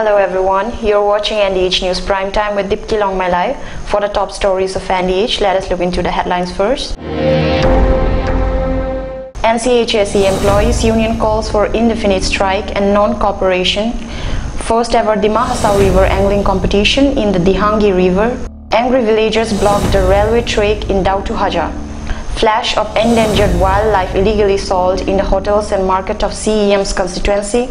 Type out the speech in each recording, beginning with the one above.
Hello everyone, you're watching NDH News Prime Time with Dipti Long My Life. For the top stories of NDH, let us look into the headlines first. NCHSE Employees Union calls for indefinite strike and non-cooperation. First ever Dima Hasao River angling competition in the Dihangi River. Angry villagers blocked the railway track in Dautu Haja. Flash of endangered wildlife illegally sold in the hotels and market of CEM's constituency.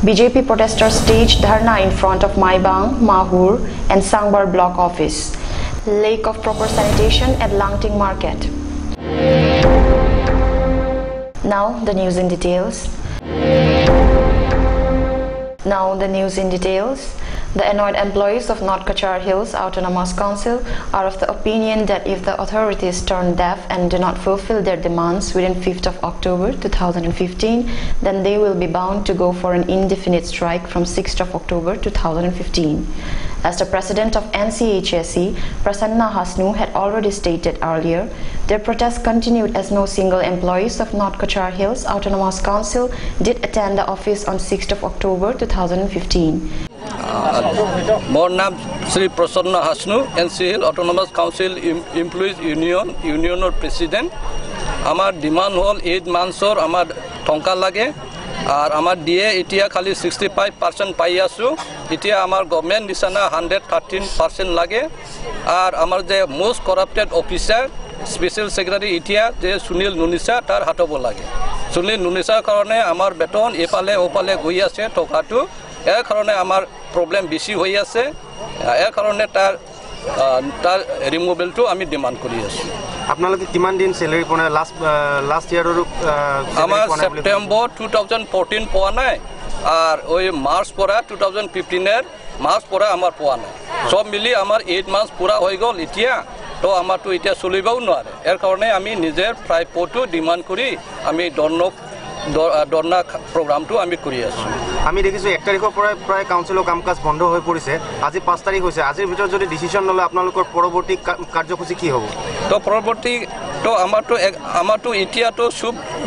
BJP protesters staged dharna in front of Maibang, Mahur and Sangbar block office. Lack of proper sanitation at Langting market. Now the news in details. The annoyed employees of North Cachar Hills Autonomous Council are of the opinion that if the authorities turn deaf and do not fulfill their demands within 5th of October 2015, then they will be bound to go for an indefinite strike from 6th of October 2015. As the president of NCHSE, Prasanna Hasnu, had already stated earlier, their protest continued as no single employees of North Cachar Hills Autonomous Council did attend the office on 6th of October 2015. मोर नाम श्री प्रसन्न हासनु NCL ऑटोनोमास council employees यूनियनर president आमार demand हल 8 मान्थसर आमार टंका लागे और आमार DA इतिया खाली 65% पाई आसु इतिया आमार गवर्नमेंट निशाना 113% लागे और आमार जे most corrupted officer special secretary इतिया जे सुनील नुनिसा तार हाटब लागे सुनील नुनिसार कारणे आमार बेतन एफाले ओफाले गई आछे टकाटो यार कारणे आमार प्रब्लेम बेसि होई आछे यार कारणे तार रिमुवेल तो आमी डिमांड करि आछी आपनालोके किमान दिन सैलारि पने लास्ट इयार आमार सेप्टेम्बर 2014 पोआ नाय और ओई मार्च परा 2015 एर मार्च परा आमार पोआ नाय सब मिली आमार 8 मास पूरा होई गल इतिया तो आमार तो इतिया चलिबाও नोरे एर कारणे आमी निजेर प्राइपटो डिमांड करि आमी धरना प्रोग्राम तो आमी करि आछी आमी देखिছো 1 तारिखर পৰা প্ৰায় কাউন্সিলৰ কামকাজ বন্ধ হৈ পৰিছে আজি 5 তাৰিখ হৈছে আজিৰ ভিতৰত যদি ডিসিশন নলে আপোনালোকৰ পৰৱৰ্তী কাৰ্যসূচী কি হ'ব তো পৰৱৰ্তী তো আমাৰ তো এতিয়া তো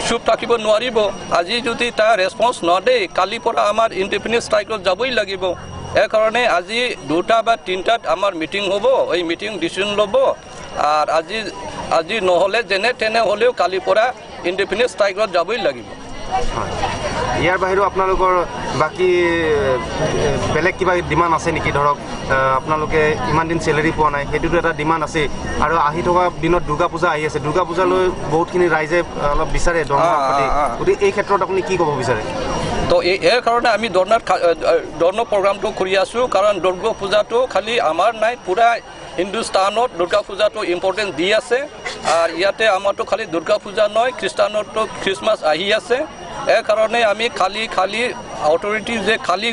সুব থাকিব নোৱাৰিব আজি যদি তা ৰেসপন্স নদে কালি পৰা আমাৰ ইনডিফিনিট ষ্ট্ৰাইকত যাবই লাগিব এই কাৰণে আজি 2টা বা 3টাত আমাৰ মিটিং হ'ব এই মিটিং ডিসিশন ল'ব আর আজি নহলে যেনে তেনে হলেও কালি পৰা ইনডিফিনিট ষ্ট্ৰাইকত যাবই লাগিব ইয়াৰ বাহিৰে আপোনালোকৰ বাকি বেলেগ কিবা ডিমান্ড আছে নেকি ধৰক আপোনালোকে ইমান দিন স্যালাৰি পোৱা নাই হেতুটো এটা ডিমান্ড আছে আৰু আহি থকা দিনত দুৰ্গা পূজা আহি আছে দুৰ্গা পূজালৈ বহুতখিনি ৰাইজে অলপ বিচাৰে গতি এই ক্ষেত্ৰত আপুনি কি ক'ব বিচাৰে তো এই কাৰণে আমি ধৰ্ণ প্ৰগ্ৰামটো কৰি আছো কাৰণ দুৰ্গা পূজাটো খালি আমাৰ নাই পুৰা হিন্দুস্তানত দুৰ্গা পূজাটো ইম্পৰ্টেন্ট দি আছে আর ইয়াতে আমাৰটো খালি দুৰ্গা পূজা নয় খ্ৰীষ্টানৰটো খ্ৰীষ্টমাছ আহি আছে এই কাৰণে আমি খালি অথৰিটি যে খালি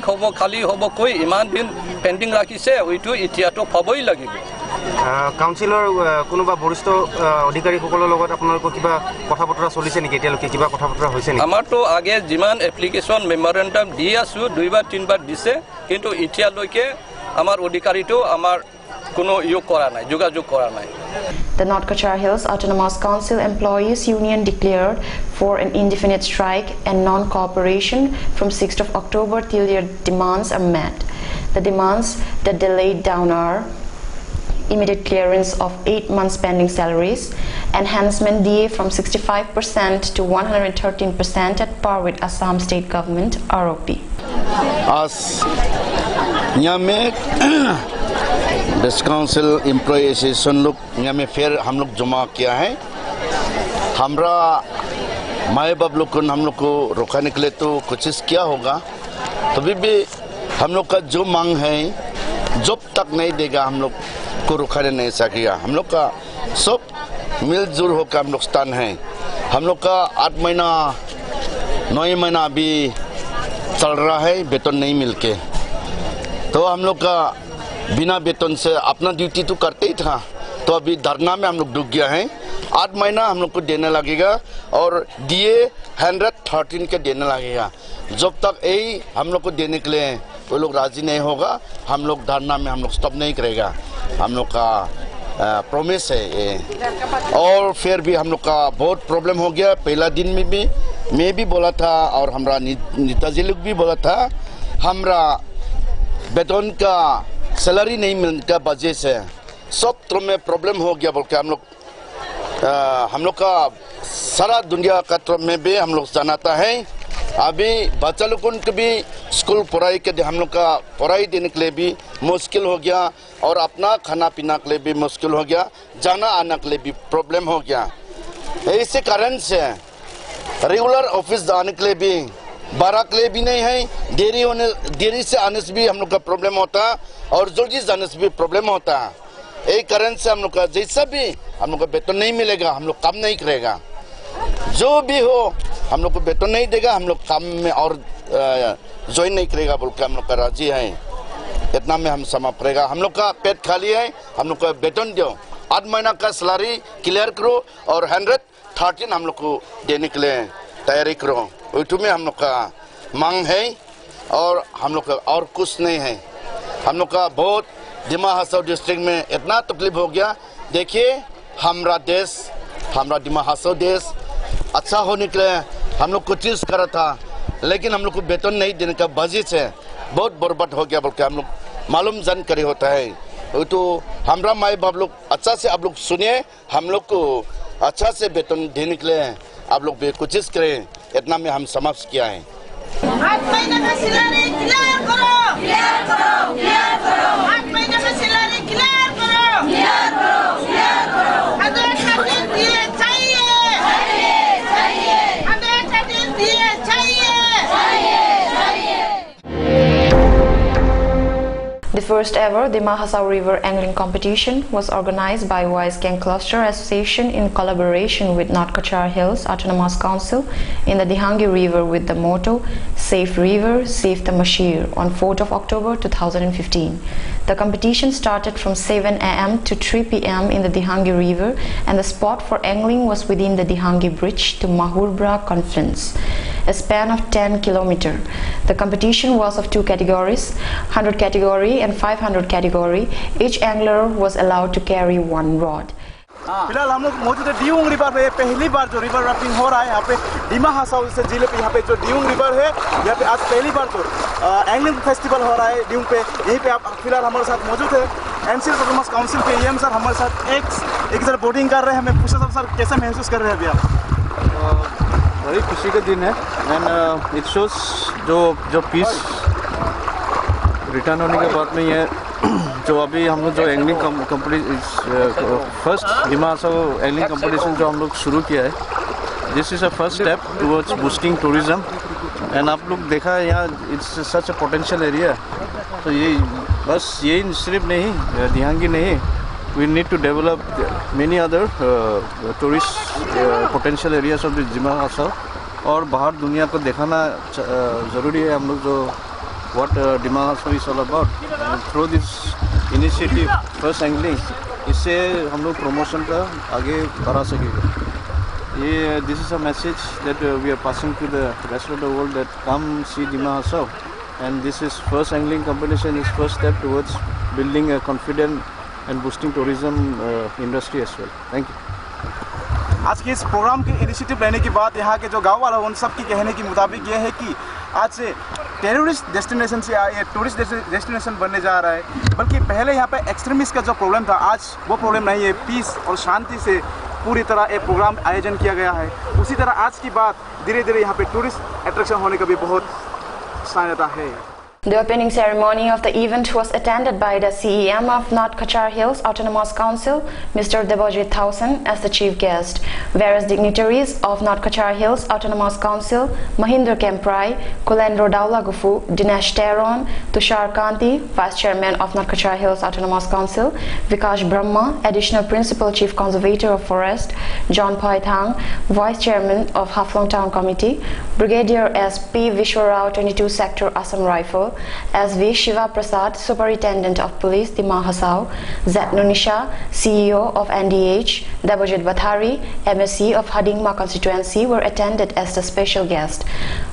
হ'ব কৈ ইমান দিন পেন্ডিং ৰাখিছে ওইটো ইতিয়াটো পাবই লাগিব কাউন্সিলৰ কোনোবা বৰিষ্ঠ অধিকাৰীসকলৰ লগত আপোনালোকৰ কিবা কথা বতৰা চলিছে নেকি এতিয়ালৈকে কিবা কথা বতৰা হৈছে নেকি আমাৰটো আগে যিমান এপ্লিকেশন মেমৰেন্ডাম দি আছো 2 বা 3 বাৰ দিছে কিন্তু ইতিয়ালৈকে আমাৰ অধিকাৰীটো আমাৰ কোনো যোগাযোগ করা নাই The North Cachar Hills Autonomous Council Employees Union declared for an indefinite strike and non-cooperation from 6th of October till their demands are met. The demands that they laid down are immediate clearance of 8 months pending salaries, enhancement DA from 65% to 113% at par with Assam State Government ROP. As this council employ association लोग यहाँ में फिर हम लोग जमा किया है हमारा माए बाप लोग हम लोग को रोकने के लिए तो कोशिश किया होगा तभी भी हम लोग का जो मांग है जब तक नहीं देगा हम लोग को रोकने नहीं सकेगा हम लोग का सब मिलजुल होकर हम लोग स्टैंड है हम लोग का 8 महीना 9 महीना अभी चल रहा है वेतन नहीं मिलके तो हम लोग का बिना वेतन से अपना ड्यूटी तो करते ही था तो अभी धरना में हम लोग डूब गया है 8 महीना हम लोग को देने लगेगा और डीए 113 के देने लगेगा जब तक यही हम लोग को देने के लिए वो लोग राजी नहीं होगा हम लोग धरना में हम लोग स्टॉप नहीं करेगा हम लोग का प्रॉमिस है ये और फिर भी हम लोग का बहुत प्रॉब्लम हो गया पहला दिन में भी मैं भी बोला था और हमारा नेताजी लोग भी बोला था हमारा वेतन का सैलरी नहीं मिलने का वजह से सब तरह में प्रॉब्लम हो गया बोल के हम लोग का सारा दुनिया का तरफ में भी हम लोग जानता है। अभी बच्चा लोग को भी स्कूल पढ़ाई के हम लोग का पढ़ाई देने के लिए भी मुश्किल हो गया और अपना खाना पीना के लिए भी मुश्किल हो गया, जाना आना के लिए भी प्रॉब्लम हो गया। इसी कारण से रेगुलर ऑफिस जाने के लिए भी बारह के लिए भी नहीं है, देरी से आने से भी हम लोग का प्रॉब्लम होता है और जल्दी जाने से भी प्रॉब्लम होता है। यही कारण से हम लोग का जैसा भी हम लोग का वेतन नहीं मिलेगा, हम लोग काम नहीं करेगा। जो भी हो हम लोग को वेतन नहीं देगा, हम लोग काम में और ज्वाइन नहीं करेगा बोल के हम लोग का राजी है। इतना में हम समाप्त करेगा। हम लोग का पेट खाली है, हम लोग का वेतन दो, 8 महीना का सैलरी क्लियर करो और 113 हम लोग को देने के लिए तैयारी करो। वही में हम लोग का मांग है और हम लोग का और कुछ नहीं है। हम लोग का बहुत दिमा हसाओ डिस्ट्रिक्ट में इतना तकलीफ हो गया। देखिए हमारा देश, हमारा दिमा हसाओ देश अच्छा होने के लिए हम लोग कोशिश करा था, लेकिन हम लोग को वेतन नहीं देने का वजह से बहुत बर्बाद हो गया बोल के हम लोग मालूम जानकारी होता है। तो हमारा माई बाप लोग अच्छा से आप लोग सुनिए, हम लोग को अच्छा से वेतन देने के लिए आप लोग भी कोशिश करें। इतना में हम समाप्त किया है। 8 महीने में सैलरी क्लियर करो, क्लियर करो, क्लियर करो। 8 महीने में सैलरी क्लियर करो, क्लियर करो, क्लियर करो। 113 दिए चाहिए, चाहिए, चाहिए। 113 दिए चाहिए, चाहिए, चाहिए। The first ever Dima Hasao River angling competition was organized by Wise Gang Cluster Association in collaboration with North Kachar Hills Autonomous Council in the Dihangi River with the motto Safe River, Save the Mashir on 4th of October 2015. The competition started from 7 AM to 3 PM in the Dihangi River, and the spot for angling was within the Dihangi Bridge to Mahurbra Confluence, a span of 10 km. The competition was of 2 categories, 100 category and 500 category. Each angler was allowed to carry 1 rod. फिलहाल हम लोग मौजूद है डियूंग river पे। पहली बार जो river rafting हो रहा है यहाँ पे डिमा हसाओ से जिले पे, यहाँ पे जो डियूंग रिवर है यहाँ पे आज पहली बार जो एंगलिंग फेस्टिवल हो रहा है डियूंग पे। यहीं पे आप फिलहाल हमारे साथ मौजूद है एनसीएल ऑटोनॉमस काउंसिल के EM सर हमारे साथ एक सर बोटिंग कर रहे हैं। हमें पूछा सर कैसा महसूस कर रहे हैं अभी आप? बड़ी खुशी का दिन है एंड इट शोज जो पीस रिटर्न होने के बाद में ये जो अभी हम लोग जो angling first Dima Hasao angling competition जो हम लोग शुरू किया है, this is a first step towards boosting tourism. And आप लोग देखा है यहाँ it's such a potential area. तो ये बस यही सिर्फ नहीं दिहांगी नहीं, we need to develop many other tourist potential areas of Dima Hasao और बाहर दुनिया को दिखाना ज़रूरी है। हम लोग जो what Dima Hasao is all about, and through this initiative first angling, इससे हम लोग प्रमोशन का आगे बढ़ा सकेंगे। ये this is a message that we are passing to the rest of the world that come see Dima Hasao, and this is first angling competition is first step towards building a confident and boosting tourism industry as well. Thank you. आज के इस programme के initiative लेने के बाद यहाँ के जो गाँव वाला उन सब के कहने के मुताबिक ये है कि आज से टेररिस्ट डेस्टिनेशन से ये टूरिस्ट डेस्टिनेशन बनने जा रहा है। बल्कि पहले यहाँ पे एक्सट्रीमिस्ट का जो प्रॉब्लम था, आज वो प्रॉब्लम नहीं है। पीस और शांति से पूरी तरह एक प्रोग्राम आयोजन किया गया है। उसी तरह आज की बात धीरे धीरे यहाँ पे टूरिस्ट अट्रैक्शन होने का भी बहुत साध्यता है। The opening ceremony of the event was attended by the CEM of North Kachar Hills Autonomous Council, Mr. Debojit Thausen, as the chief guest. Various dignitaries of North Kachar Hills Autonomous Council, Mahinder Kemprai, Kulendro Daulagufu, Dinesh Teron, Tushar Kanti, Vice Chairman of North Kachar Hills Autonomous Council, Vikash Brahma, Additional Principal Chief Conservator of Forest, John Poithang, Vice Chairman of Haflong Town Committee, Brigadier SP Vishwarao 22 Sector Assam Rifle, SV Shiva Prasad, Superintendent of Police, Dima Hasao, Zatnunisha, CEO of NDH, Debojit Bathari, MSc of Hadingma constituency were attended as the special guest.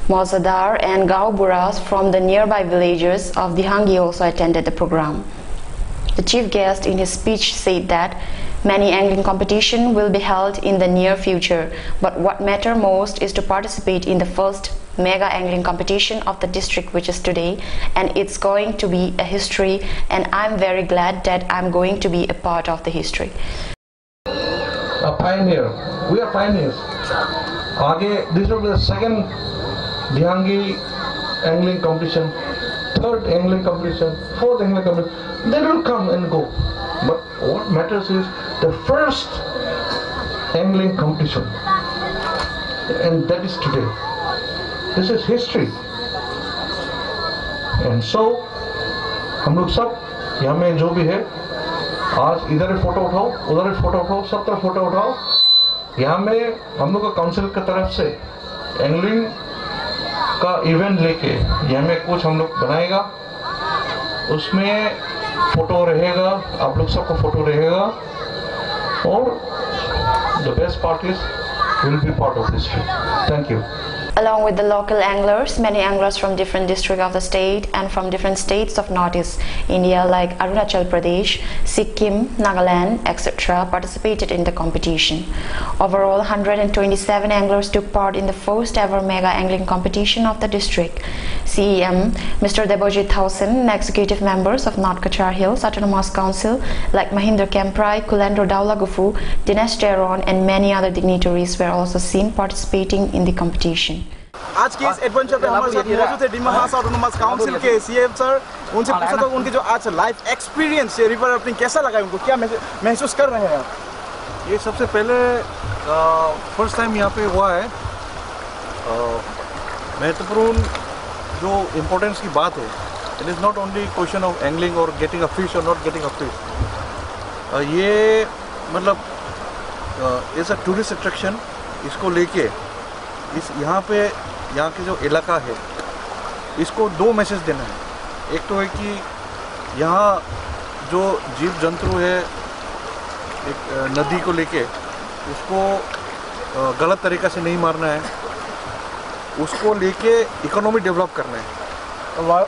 Mozadar and Gao Buras from the nearby villages of Dihangi also attended the program. The chief guest in his speech said that many angling competition will be held in the near future, but what matters most is to participate in the first mega angling competition of the district, which is today, and it's going to be a history, and I'm very glad that I'm going to be a part of the history. A pioneer. We are pioneers. This will be the second Dihangi angling competition, third angling competition, fourth angling competition. They will come and go. But what matters is the first angling competition, and that is today. This is history. And so हम लोग सब यहाँ में जो भी है, आज इधर फोटो उठाओ, उधर फोटो उठाओ, सब तरफ फोटो उठाओ। यहाँ में हम लोग का काउंसिल की तरफ से एंगलिंग का इवेंट लेके यहाँ में कुछ हम लोग बनाएगा, उसमें फोटो रहेगा, आप लोग सबको फोटो रहेगा, और the best part is will be part of history. Thank you. Along with the local anglers, many anglers from different districts of the state and from different states of Northeast India like Arunachal Pradesh, Sikkim, Nagaland, etc. participated in the competition. Overall, 127 anglers took part in the first ever mega angling competition of the district. CEM, Mr. Debojit Thausen, and executive members of North Cachar Hills Autonomous Council like Mahinder Kemprai, Kulendro Daulagufu, Dinesh Teron, and many other dignitaries were also seen participating in the competition. आज के इस adventure पे हमारे साथ मौजूद है डिमा हासा autonomous council के सीएम सर। उनसे पूछा था उनके जो आज लाइफ एक्सपीरियंस है रिवर राफ्टिंग कैसा लगा, उनको क्या महसूस कर रहे हैं? ये सबसे पहले फर्स्ट टाइम यहाँ पे हुआ है। महत्वपूर्ण जो इम्पोर्टेंस की बात है, it is not only question of angling और गेटिंग अ फिश और नॉट गेटिंग अ फिश। ये मतलब एज अ टूरिस्ट अट्रैक्शन इसको लेके इस यहाँ के जो इलाका है इसको दो मैसेज देना है। एक तो है कि यहाँ जो जीव जंतु है एक नदी को लेके उसको गलत तरीक़ा से नहीं मारना है, उसको लेके इकोनॉमी डेवलप करना है,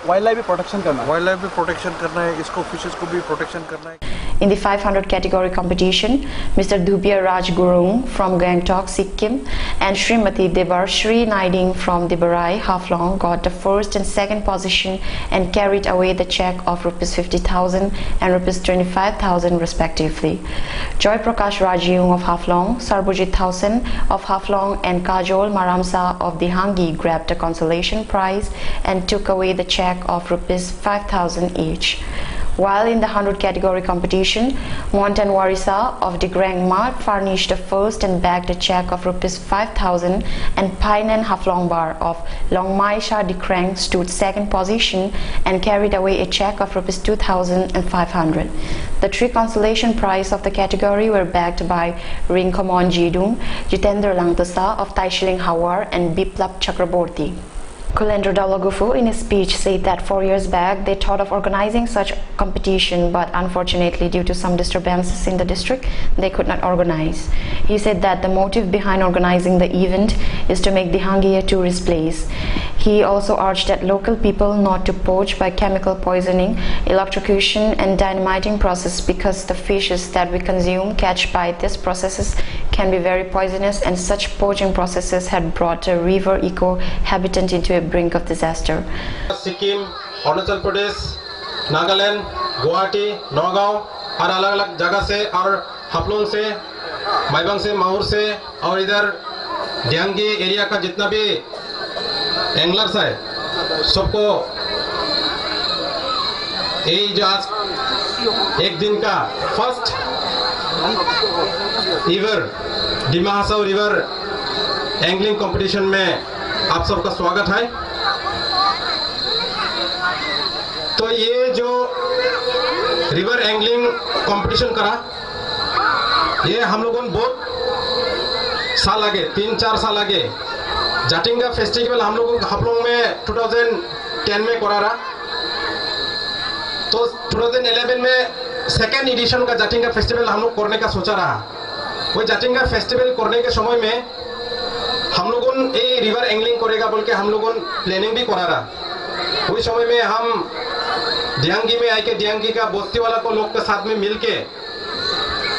वाइल्ड लाइफ भी प्रोटेक्शन करना है, इसको फिशेस को भी प्रोटेक्शन करना है। In the 500 category competition, Mr. Dhupia Raj Gurung from Gangtok, Sikkim, and Srimati Debarshri Naiding from Dibarai, Haflong got the first and second position and carried away the check of ₹50,000 and ₹25,000 respectively. Joy Prakash Rajiyung of Haflong, Sarbojit Thausen of Haflong, and Kajol Maramsa of Dihangi grabbed the consolation prize and took away the check of ₹5,000 each. While in the 100 category competition, Montan Warisa of Digrangma furnished the first and bagged a check of ₹5,000, and Painan Haflongbar of Longmaisha Dikrang stood second position and carried away a check of ₹2,500. The three consolation prize of the category were bagged by Ringkomon Jidung, Jitendra Langtasa of Taishiling Hawar, and Biplap Chakraborty. Kulendro Daulagufu in his speech said that 4 years back they thought of organizing such competition, but unfortunately due to some disturbances in the district they could not organize. He said that the motive behind organizing the event is to make Dihangi a tourist place. He also urged that local people not to poach by chemical poisoning, electrocution and dynamiting process, because the fishes that we consume catch by these processes can be very poisonous, and such poaching processes had brought a river eco habitat into a brink of disaster. Sikkim, Arunachal Pradesh, Nagaland, Guwahati, Naugaon और अलग-अलग जगह से और हाफलोंग से, माइबांग से, माहौर से और इधर दियांगी एरिया का जितना भी एंगलर्स है सबको ये जो आज एक दिन का first इवर Dima Hasao river angling competition में आप सबका स्वागत है। तो ये जो रिवर एंगलिंग कंपटीशन करा, ये हम लोगों ने बहुत साल लगे, 3-4 साल लगे। जाटिंगा फेस्टिवल हम लोगों हाफलोंग में 2010 में करा रहा, तो 2011 में सेकेंड एडिशन का जाटिंगा फेस्टिवल हम लोग करने का सोचा रहा। वो जाटिंगा फेस्टिवल करने के समय में हम लोगों ये रिवर एंगलिंग करेगा बोल के हम लोगों प्लानिंग भी करा रहा। उस समय में हम दियांगी में आके दियांगी का बस्ती वाला को लोग के साथ में मिलके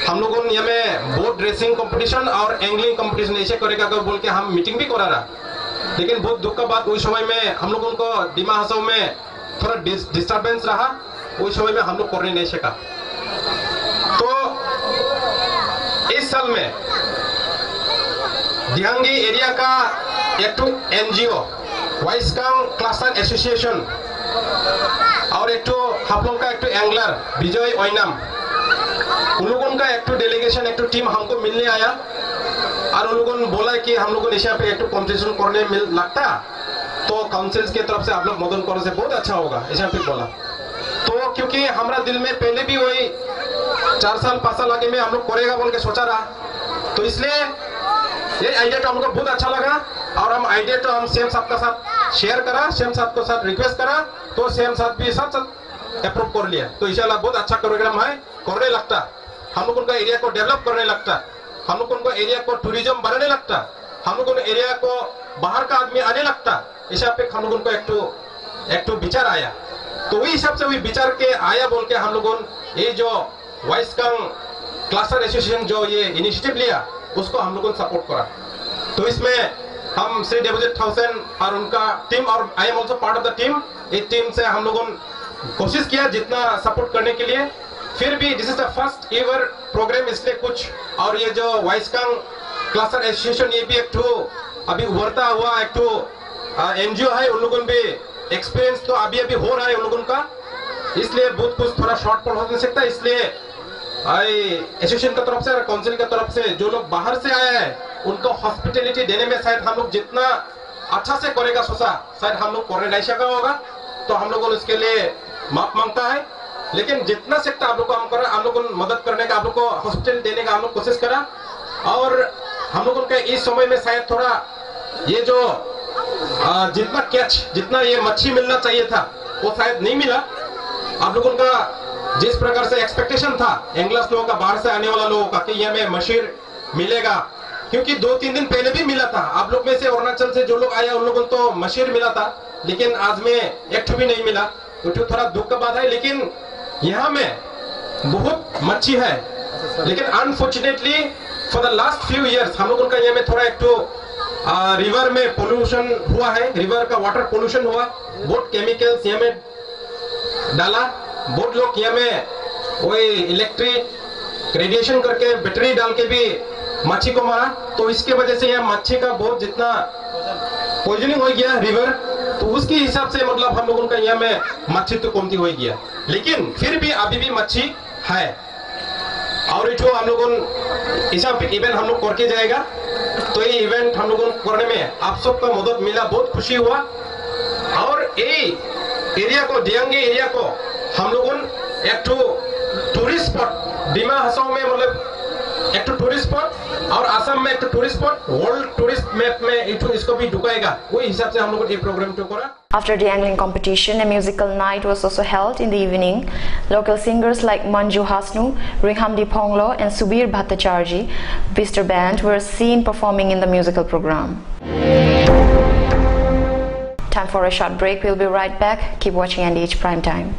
हम लोगों यहाँ में बोट रेसिंग कंपटीशन और एंगलिंग कंपटीशन ऐसे करेगा बोल के हम मीटिंग भी करा रहा। लेकिन बहुत दुख का बात उस समय में हम लोगों को डिमा हासाओ में थोड़ा डिस्टर्बेंस रहा, उस समय में हम लोग करने नहीं सका। तो इस साल में दिहांगी एरिया का एक तो NGO वाइसकांग क्लस्टर एसोसिएशन और एक तो हम लोग का एक तो एंगलर विजय ओइनाम, उन लोगों का एक तो डेलीगेशन एक तो टीम हमको मिलने आया और उन लोगों ने बोला कि हम लोगों ने यहाँ पे एक तो कॉम्पिटिशन करने मिल लगता तो काउंसिल्स की तरफ से आप लोग मदद करो से बहुत अच्छा होगा, ऐसा फिर बोला। तो क्योंकि हमारा दिल में पहले भी वही 4 साल 5 साल आगे में हम लोग करेगा बोल के सोचा रहा, तो इसलिए ये आइडिया तो हमको बहुत अच्छा लगा और हम आइडिया तो हम सेम साहब का साथ शेयर करा, सेम साहब को साथ रिक्वेस्ट करा, तो सेम साहब भी साथ साथ अप्रूव कर लिया। तो इंशाल्लाह बहुत अच्छा प्रोग्राम है, करने लगता हम लोग उनका एरिया को डेवलप करने लगता, हम लोग उनको एरिया को टूरिज्म बढ़ाने लगता, हम लोग एरिया को बाहर का आदमी आने लगता, इस पे हम लोगों को एक तो विचार आया। तो वही हिसाब से वही विचार के आया बोल के हम लोगों ये जो वाइसकांग क्लस्टर एसोसिएशन जो ये इनिशिएटिव लिया उसको हम लोगों ने सपोर्ट करा। तो इसमें हम श्री डेपोजिट 1000 और उनका टीम और I am also part of the team, इस टीम से हम लोगों ने कोशिश किया जितना सपोर्ट करने के लिए। फिर भी this is the first ever programme, इसलिए कुछ और ये जो वाइसकांग क्लस्टर एसोसिएशन ये भी एक तो अभी उभरता हुआ एक तो NGO है, उन लोगों भी एक्सपीरियंस तो अभी हो रहा है उन लोगों का, इसलिए बहुत कुछ थोड़ा शॉर्टफॉल हो सकता है। इसलिए एसोसिएशन की तरफ से और काउंसिल की तरफ से जो लोग बाहर से आए हैं उनको हॉस्पिटैलिटी देने में शायद हम लोग जितना अच्छा से करेगा सोचा शायद हम लोग करने नहीं सका होगा, तो हम लोगों ने इसके लिए माफ मांगता है। लेकिन जितना सकता आप लोग को हम कर हम लोगों ने मदद करने का, आप लोग को हॉस्पिटल देने का हम लोग कोशिश करा। और हम लोगों का इस समय में शायद थोड़ा ये जो जितना कैच जितना ये मच्छी मिलना चाहिए था वो शायद नहीं मिला। आप लोगों का जिस प्रकार से एक्सपेक्टेशन था एंग्लर्स लोगों का, बाहर से आने वाला लोगों का कि यहाँ में मशीर मिलेगा, क्योंकि 2-3 दिन पहले भी मिला था। आप लोग में से अरुणाचल से जो लोग आया उन लोगों को मशीर मिला था, लेकिन आज में एक भी नहीं मिला, तो थोड़ा दुख का बात है। लेकिन यहाँ में बहुत मच्छी है, लेकिन unfortunately for the last few years हम लोगों का यहाँ में थोड़ा एक तो रिवर में पोल्यूशन हुआ है, रिवर का वाटर पोल्यूशन हुआ, बहुत केमिकल्स यहाँ में डाला, बहुत लोग यहाँ में वही इलेक्ट्रिक रेडिएशन करके बैटरी डाल के भी मच्छी को मारा। तो इसके वजह से यहाँ मच्छी का बहुत जितना पॉइजनिंग हो गया रिवर, तो उसके हिसाब से मतलब हम लोगों का यहाँ में मच्छी तो कमती हो गया। लेकिन फिर भी अभी भी मच्छी है और इठो हम लोगों इवेंट हम लोग करके जाएगा। तो ये इवेंट हम लोगों को करने में आप सबका मदद मिला, बहुत खुशी हुआ। और ये एरिया को दियांगे एरिया को हम लोगों एक टूरिस्ट स्पॉट डिमा हासाओ में मतलब एक टूरिस्ट स्पॉट और असम में एक tourist spot world tourist map में इसको भी ढुकाएगा, वही हिसाब से हम लोग ये प्रोग्राम तो करा। After the angling competition, a musical night was also held in the evening. Local singers like Manju Hasnu, Ringhamdi Phonglo and Subir Bhattacharji, Bister Band were seen performing in the musical program. Time for a short break. We'll be right back. Keep watching NDH Prime Time.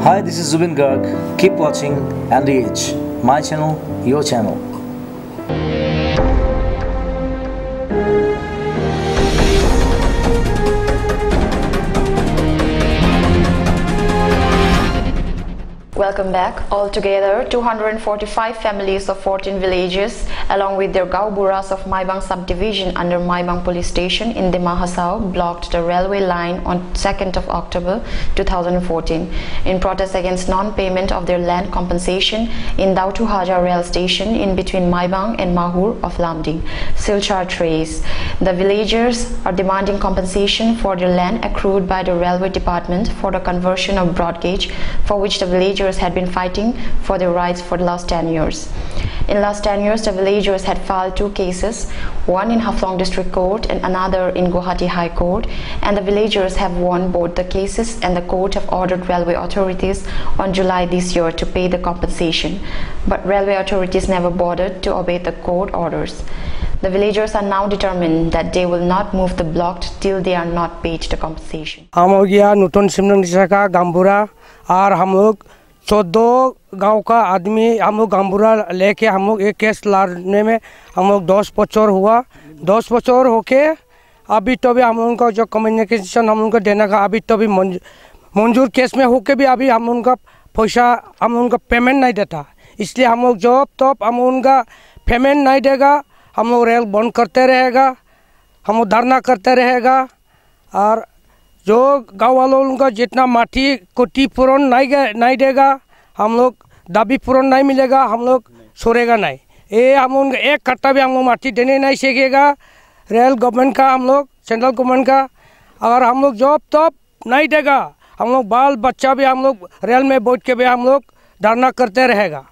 Hi, this is Zubin Garg. Keep watching NDH, my channel, your channel. Welcome back. Altogether, 245 families of 14 villages, along with their Gauburas of Maibang subdivision under Maibang police station in Dima Hasao, blocked the railway line on 2nd of October 2014 in protest against non-payment of their land compensation in Dautu Haja rail station in between Maibang and Mahur of Lamding, Silchar Trace. The villagers are demanding compensation for their land accrued by the railway department for the conversion of broad gauge, for which the villagers had been fighting for their rights for the last 10 years. In last 10 years, the villagers had filed 2 cases, one in Haflong District Court and another in Guwahati High Court, and the villagers have won both the cases, and the court have ordered railway authorities on July this year to pay the compensation, but railway authorities never bothered to obey the court orders. The villagers are now determined that they will not move the block till they are not paid the compensation. हम हो गया नूतन सिमरन का गंबुरा और हम लोग 14 गांव का आदमी हम लोग गंबुरा लेके हम लोग एक केस लड़ने में हम लोग 10 बच्चों हुआ 10 बच्चों होके अभी तो भी हम लोगों का जो कम्युनिकेशन हम लोगों को देने का अभी तो भी मंजूर केस में होके भी अभी हम लोगों का पैसा हम लोगों का पेमेंट नहीं देता, इसलिए हम लोग जब तब हम उनका पेमेंट नहीं देगा हम लोग रेल बंद करते रहेगा, हम लोग धरना करते रहेगा और जो गाँव वालों का जितना माटी कोटी पूर्ण नहीं देगा हम लोग दाबी पूर्ण नहीं मिलेगा, हम लोग छोड़ेगा नहीं। ये हम लोग एक कट्टा भी हम लोग माटी देने नहीं सीखेगा रेल गवर्नमेंट का, हम लोग सेंट्रल गवर्नमेंट का, अगर हम लोग जॉब तब नहीं देगा हम लोग बाल बच्चा भी हम लोग रेल में बैठ के भी हम लोग धरना करते रहेगा।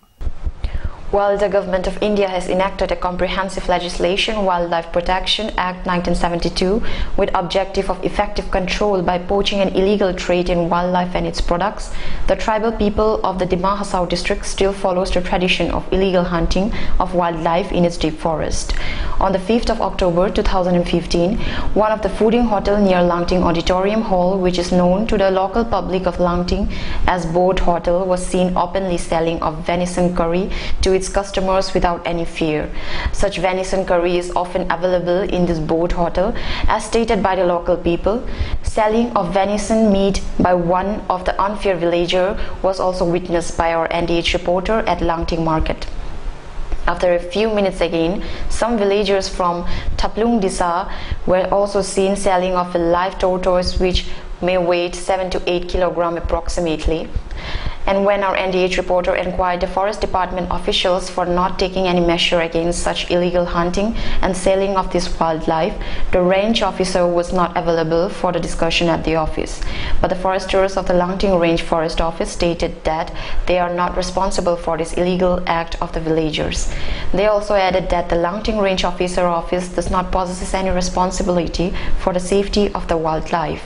While the Government of India has enacted a comprehensive legislation, Wildlife Protection Act 1972, with objective of effective control by poaching and illegal trade in wildlife and its products, the tribal people of the Dima Hasao district still follows the tradition of illegal hunting of wildlife in its deep forest. On the 5th of October 2015, one of the fooding hotel near Langting Auditorium Hall, which is known to the local public of Langting as Boat Hotel, was seen openly selling of venison curry to its customers without any fear. Such venison curry is often available in this Boat Hotel, as stated by the local people. Selling of venison meat by one of the unfair villager was also witnessed by our NDH reporter at Langting Market. After a few minutes again, some villagers from Taplung Disa were also seen selling of a live tortoise which may weigh 7 to 8 kilograms approximately. And when our NDH reporter inquired the forest department officials for not taking any measure against such illegal hunting and selling of this wildlife, the range officer was not available for the discussion at the office. But the foresters of the Langting Range Forest Office stated that they are not responsible for this illegal act of the villagers. They also added that the Langting Range Officer Office does not possess any responsibility for the safety of the wildlife.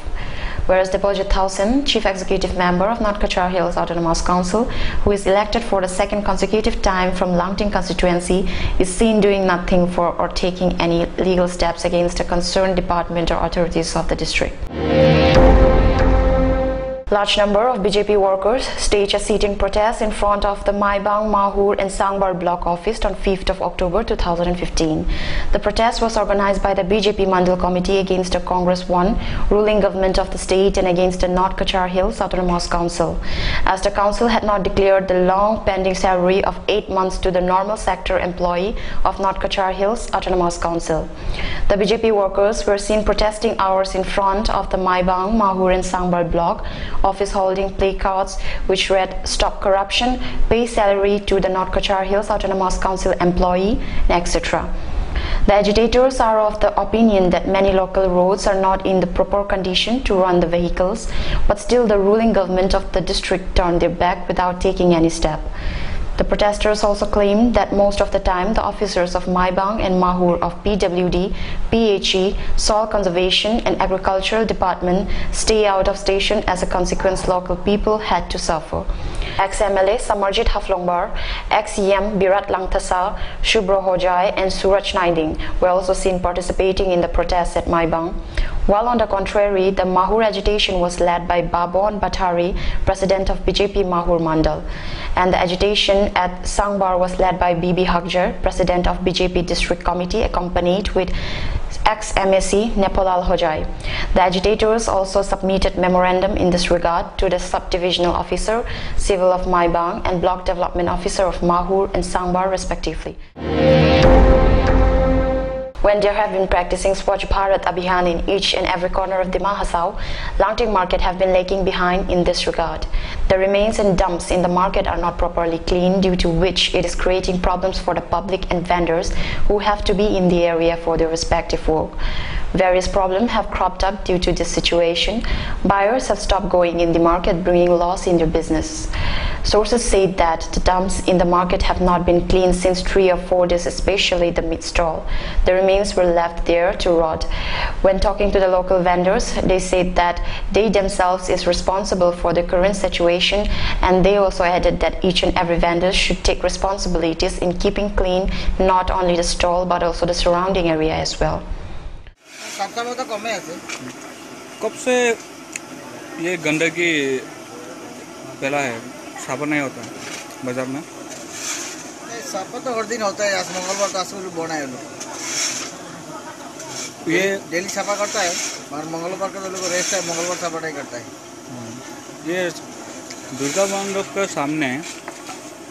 Whereas Debojit Thausen, Chief Executive Member of North Cachar Hills Autonomous Council, who is elected for the second consecutive time from Langting constituency, is seen doing nothing for or taking any legal steps against the concerned department or authorities of the district. Large number of BJP workers staged a sitting protest in front of the Maibang, Mahur and Sangbar block office on 5th of October 2015. The protest was organized by the BJP Mandal Committee against the Congress 1 ruling government of the state and against the North Cachar Hills Autonomous Council, as the council had not declared the long pending salary of 8 months to the normal sector employee of North Cachar Hills Autonomous Council. The BJP workers were seen protesting hours in front of the Maibang, Mahur and Sangbar block office holding placards which read "Stop Corruption, Pay Salary to the North Cachar Hills Autonomous Council Employee," etc. The agitators are of the opinion that many local roads are not in the proper condition to run the vehicles, but still the ruling government of the district turned their back without taking any step. The protesters also claimed that most of the time the officers of Maibang and Mahur of PWD, PHE, Soil Conservation and Agricultural Department stay out of station. As a consequence, local people had to suffer. Ex-MLA Samarjit Haflongbar, ex-EM Birat Langtasa, Shubro Hojai and Suraj Naiding were also seen participating in the protests at Maibang. While on the contrary, the Mahur agitation was led by Babon Batari, president of BJP Mahur Mandal, and the agitation at Sangbar was led by Bibi Hakjar, president of BJP District Committee, accompanied with ex-MSc Nepalal Hojai. The agitators also submitted memorandum in this regard to the Subdivisional Officer, Civil of Maibang and Block Development Officer of Mahur and Sangbar respectively. When there have been practicing Swachh Bharat Abhiyan in each and every corner of Dima Hasao, Langteng market have been lagging behind in this regard. The remains and dumps in the market are not properly cleaned, due to which it is creating problems for the public and vendors who have to be in the area for their respective work. Various problems have cropped up due to this situation. Buyers have stopped going in the market, bringing loss in their business. Sources said that the dumps in the market have not been cleaned since 3 or 4 days, especially the meat stall. The remains were left there to rot. When talking to the local vendors, they said that they themselves is responsible for the current situation, and they also added that each and every vendor should take responsibilities in keeping clean not only the stall but also the surrounding area as well. कब से ये गंदगी फैला है? साफ नहीं होता बाजार में? साफ तो हर दिन होता है। आज मंगलवार तो आसपास बना है लोग, ये डेली साफा करता है, और मंगलवार का तो लोग रेस्ट है, मंगलवार साफा नहीं करता है। ये दुर्गा मंडप के सामने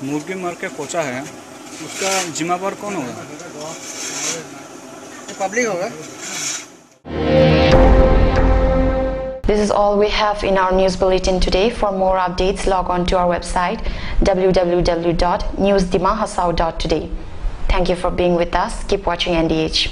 मुर्गी मार के पोचा है, उसका जिम्मेदार कौन होगा? पब्लिक होगा। This is all we have in our news bulletin today. For more updates, log on to our website www.newsdimahasao.today. Thank you for being with us. Keep watching NDH.